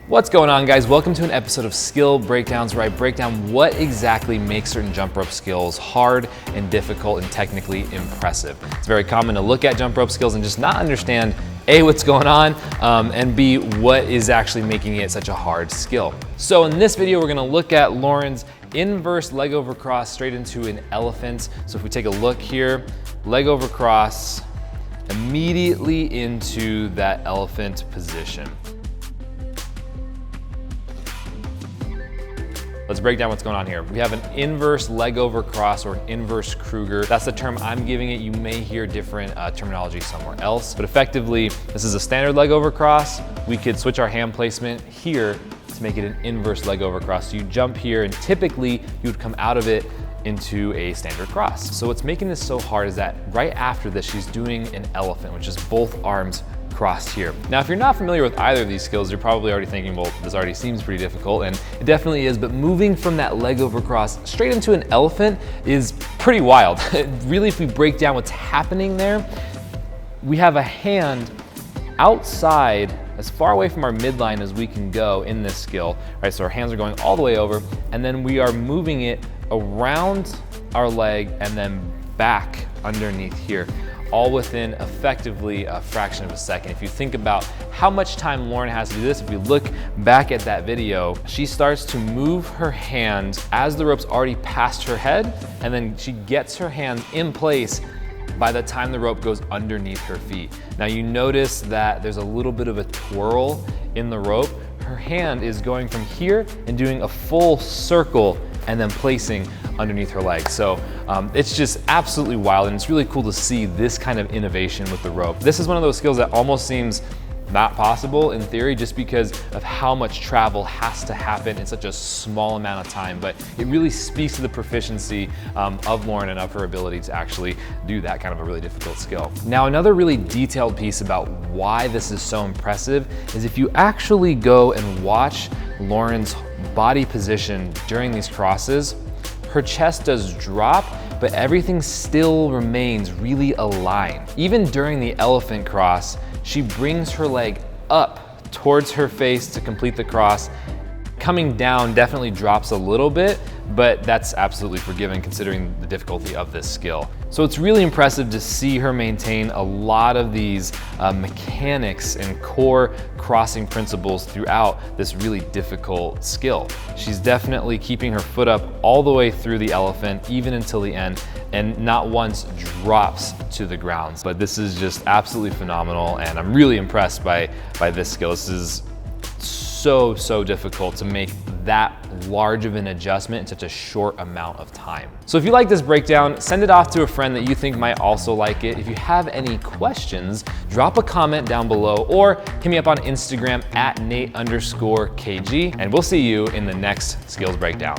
What's going on, guys? Welcome to an episode of Skill Breakdowns, where I break down what exactly makes certain jump rope skills hard and difficult and technically impressive. It's very common to look at jump rope skills and just not understand A, what's going on, and B, what is actually making it such a hard skill. So in this video, we're gonna look at Lauren's inverse leg over cross straight into an elephant. So if we take a look here, leg over cross, immediately into that elephant position. Let's break down what's going on here. We have an inverse leg over cross, or an inverse Kruger. That's the term I'm giving it. You may hear different terminology somewhere else, but effectively, this is a standard leg over cross. We could switch our hand placement here to make it an inverse leg over cross. So you jump here, and typically you would come out of it into a standard cross. So what's making this so hard is that right after this, she's doing an elephant, which is both arms crossed here. Now, if you're not familiar with either of these skills, you're probably already thinking, well, this already seems pretty difficult, and it definitely is, but moving from that leg over cross straight into an elephant is pretty wild. Really, if we break down what's happening there, we have a hand outside, as far away from our midline as we can go in this skill, right? So our hands are going all the way over, and then we are moving it around our leg and then back underneath here, all within effectively a fraction of a second. If you think about how much time Lauren has to do this, if we look back at that video, she starts to move her hand as the rope's already past her head, and then she gets her hand in place by the time the rope goes underneath her feet. Now you notice that there's a little bit of a twirl in the rope. Her hand is going from here and doing a full circle and then placing underneath her leg. So it's just absolutely wild, and it's really cool to see this kind of innovation with the rope. This is one of those skills that almost seems not possible in theory, just because of how much travel has to happen in such a small amount of time, but it really speaks to the proficiency of Lauren and of her ability to actually do that kind of a really difficult skill. Now, another really detailed piece about why this is so impressive is if you actually go and watch Lauren's body position during these crosses, her chest does drop, but everything still remains really aligned. Even during the elephant cross, she brings her leg up towards her face to complete the cross. Coming down definitely drops a little bit, but that's absolutely forgiven considering the difficulty of this skill. So it's really impressive to see her maintain a lot of these mechanics and core crossing principles throughout this really difficult skill. She's definitely keeping her foot up all the way through the elephant, even until the end, and not once drops to the ground. But this is just absolutely phenomenal, and I'm really impressed by this skill. This is so difficult to make that large of an adjustment in such a short amount of time. So if you like this breakdown, send it off to a friend that you think might also like it. If you have any questions, drop a comment down below or hit me up on Instagram at Nate_KG, and we'll see you in the next skills breakdown.